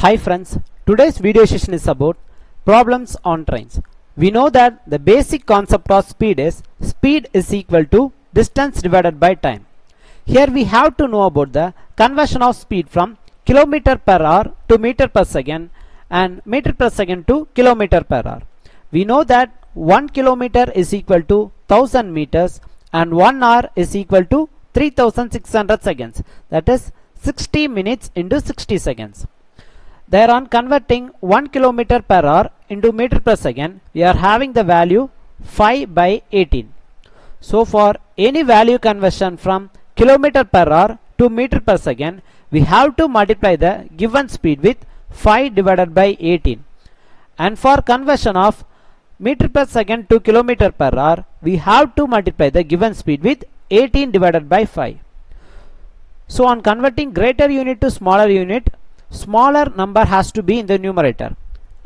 Hi friends, today's video session is about problems on trains. We know that the basic concept of speed is equal to distance divided by time. Here we have to know about the conversion of speed from kilometer per hour to meter per second and meter per second to kilometer per hour. We know that 1 kilometer is equal to 1000 meters and 1 hour is equal to 3600 seconds, that is 60 minutes into 60 seconds. There on converting 1 kilometer per hour into meter per second, we are having the value 5 by 18. So for any value conversion from kilometer per hour to meter per second, we have to multiply the given speed with 5 divided by 18. And for conversion of meter per second to kilometer per hour, we have to multiply the given speed with 18 divided by 5. So on converting greater unit to smaller unit, smaller number has to be in the numerator,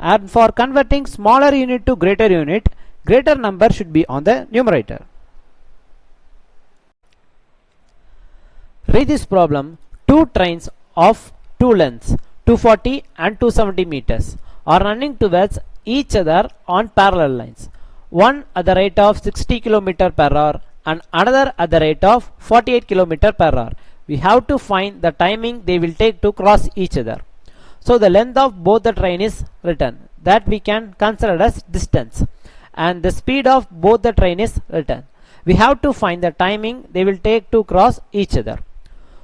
and for converting smaller unit to greater unit, greater number should be on the numerator. Read this problem. Two trains of two lengths 240 and 270 meters are running towards each other on parallel lines, one at the rate of 60 km per hour and another at the rate of 48 km per hour. We have to find the timing they will take to cross each other. So the length of both the train is written, that we can consider as distance, and the speed of both the train is written. We have to find the timing they will take to cross each other.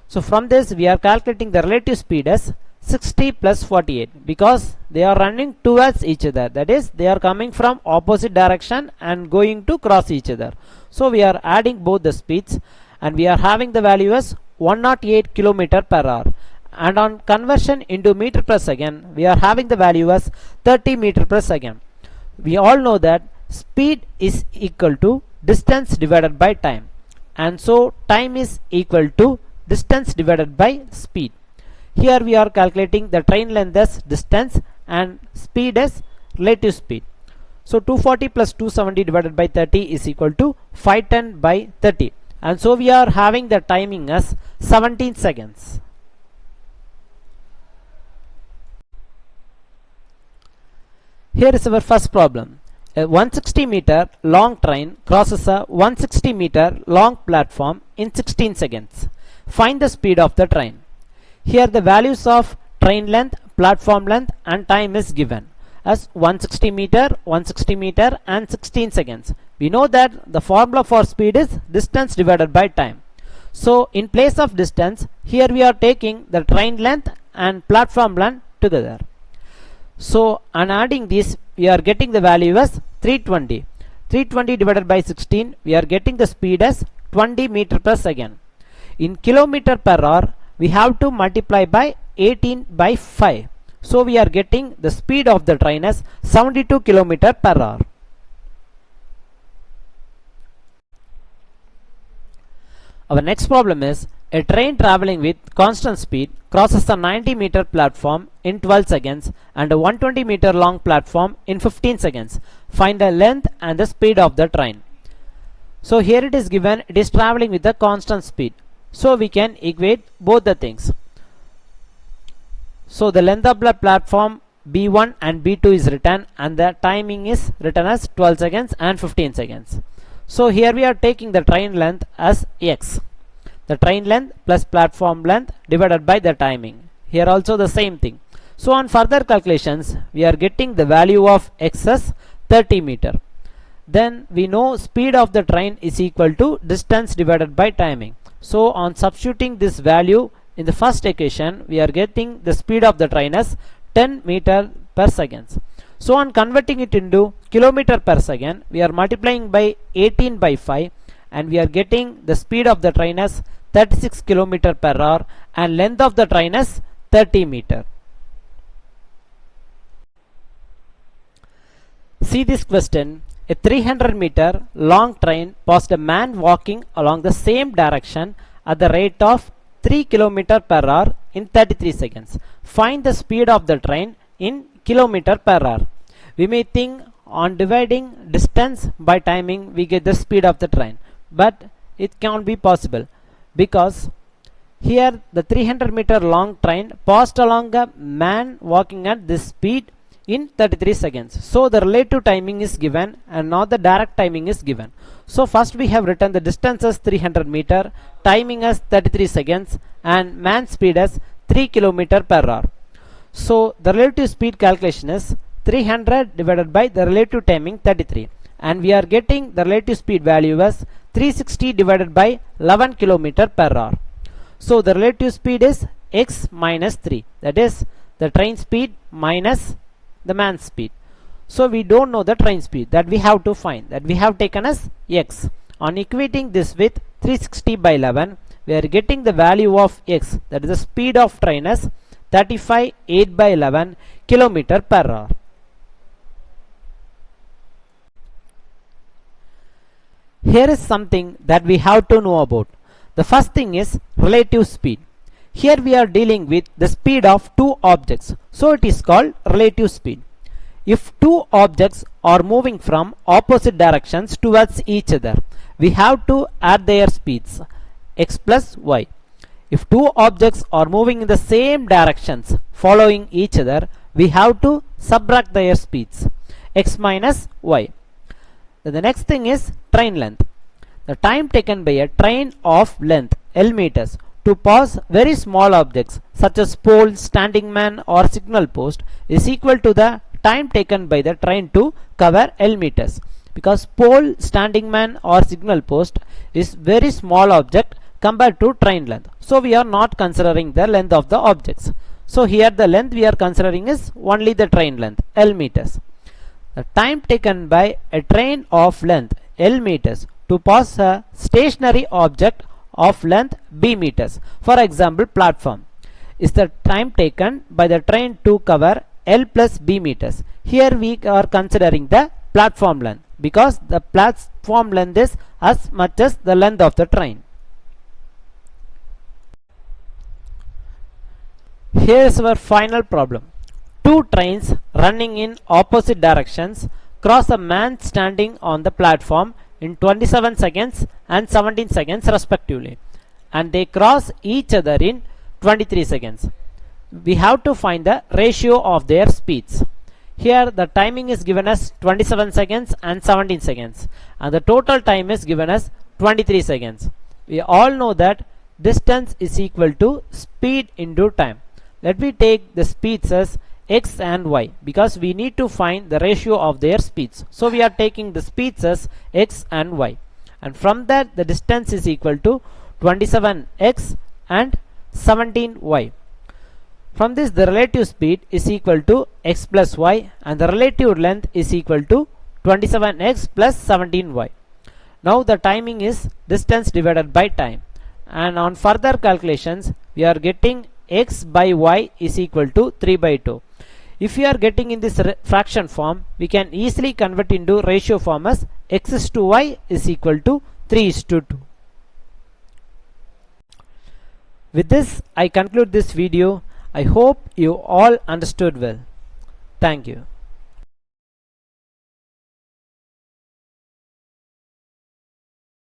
So from this we are calculating the relative speed as 60 plus 48, because they are running towards each other, that is they are coming from opposite direction and going to cross each other. So we are adding both the speeds and we are having the value as 108 km per hour, and on conversion into meter per second we are having the value as 30 meter per second. We all know that speed is equal to distance divided by time, and so time is equal to distance divided by speed. Here we are calculating the train length as distance and speed as relative speed. So 240 plus 270 divided by 30 is equal to 510 by 30, and so we are having the timing as 17 seconds. Here is our first problem. A 160 meter long train crosses a 160 meter long platform in 16 seconds. Find the speed of the train. Here the values of train length, platform length and time is given as 160 meter and 16 seconds. We know that the formula for speed is distance divided by time. So in place of distance, here we are taking the train length and platform length together. So on adding this, we are getting the value as 320. 320 divided by 16, we are getting the speed as 20 meter per second. In kilometer per hour, we have to multiply by 18 by 5. So we are getting the speed of the train as 72 km per hour. Our next problem is a train traveling with constant speed crosses a 90 meter platform in 12 seconds and a 120 meter long platform in 15 seconds. Find the length and the speed of the train. So here it is given, it is traveling with a constant speed. So we can equate both the things. So the length of the platform B1 and B2 is written, and the timing is written as 12 seconds and 15 seconds. So here we are taking the train length as x. The train length plus platform length divided by the timing. Here also the same thing. So on further calculations, we are getting the value of x as 30 meter. Then we know speed of the train is equal to distance divided by timing. So on substituting this value in the first equation, we are getting the speed of the train as 10 meter per second. So on converting it into kilometer per second, we are multiplying by 18 by 5, and we are getting the speed of the train as 36 km per hour and length of the train as 30 meter. See this question. A 300 meter long train passed a man walking along the same direction at the rate of 3 km per hour in 33 seconds. Find the speed of the train in kilometer per hour. We may think on dividing distance by timing we get the speed of the train, but it can't be possible, because Here the 300-meter long train passed along a man walking at this speed in 33 seconds. So the relative timing is given and not the direct timing is given. So first we have written the distance as 300 meter, timing as 33 seconds and man speed as 3 kilometer per hour. So the relative speed calculation is 300 divided by the relative timing 33, and we are getting the relative speed value as 360 divided by 11 kilometer per hour. So the relative speed is x minus 3, that is the train speed minus the man's speed. So we don't know the train speed, that we have to find, that we have taken as x. On equating this with 360 by 11, we are getting the value of x, that is the speed of train, as 35 by 11 kilometer per hour. Here is something that we have to know about. The first thing is relative speed. Here we are dealing with the speed of two objects, so it is called relative speed. If two objects are moving from opposite directions towards each other, we have to add their speeds, x plus y. If two objects are moving in the same directions following each other, we have to subtract their speeds, x minus y. The next thing is train length. The time taken by a train of length L meters to pass very small objects such as pole, standing man or signal post is equal to the time taken by the train to cover L meters, because pole, standing man or signal post is very small object compared to train length. So we are not considering the length of the objects. So here the length we are considering is only the train length L meters. The time taken by a train of length L meters to pass a stationary object of length B meters, for example platform, is the time taken by the train to cover L plus B meters. Here we are considering the platform length, because the platform length is as much as the length of the train. Here is our final problem. Two trains running in opposite directions cross a man standing on the platform in 27 seconds and 17 seconds respectively, and they cross each other in 23 seconds. We have to find the ratio of their speeds. Here the timing is given as 27 seconds and 17 seconds, and the total time is given as 23 seconds. We all know that distance is equal to speed into time. Let me take the speeds as x and y, because we need to find the ratio of their speeds. So we are taking the speeds as x and y, and from that the distance is equal to 27x and 17y. From this the relative speed is equal to x plus y, and the relative length is equal to 27x plus 17y. Now the timing is distance divided by time, and on further calculations we are getting x by y is equal to 3 by 2. If we are getting in this fraction form, we can easily convert into ratio form as x is to y is equal to 3 is to 2. With this I conclude this video. I hope you all understood well. Thank you.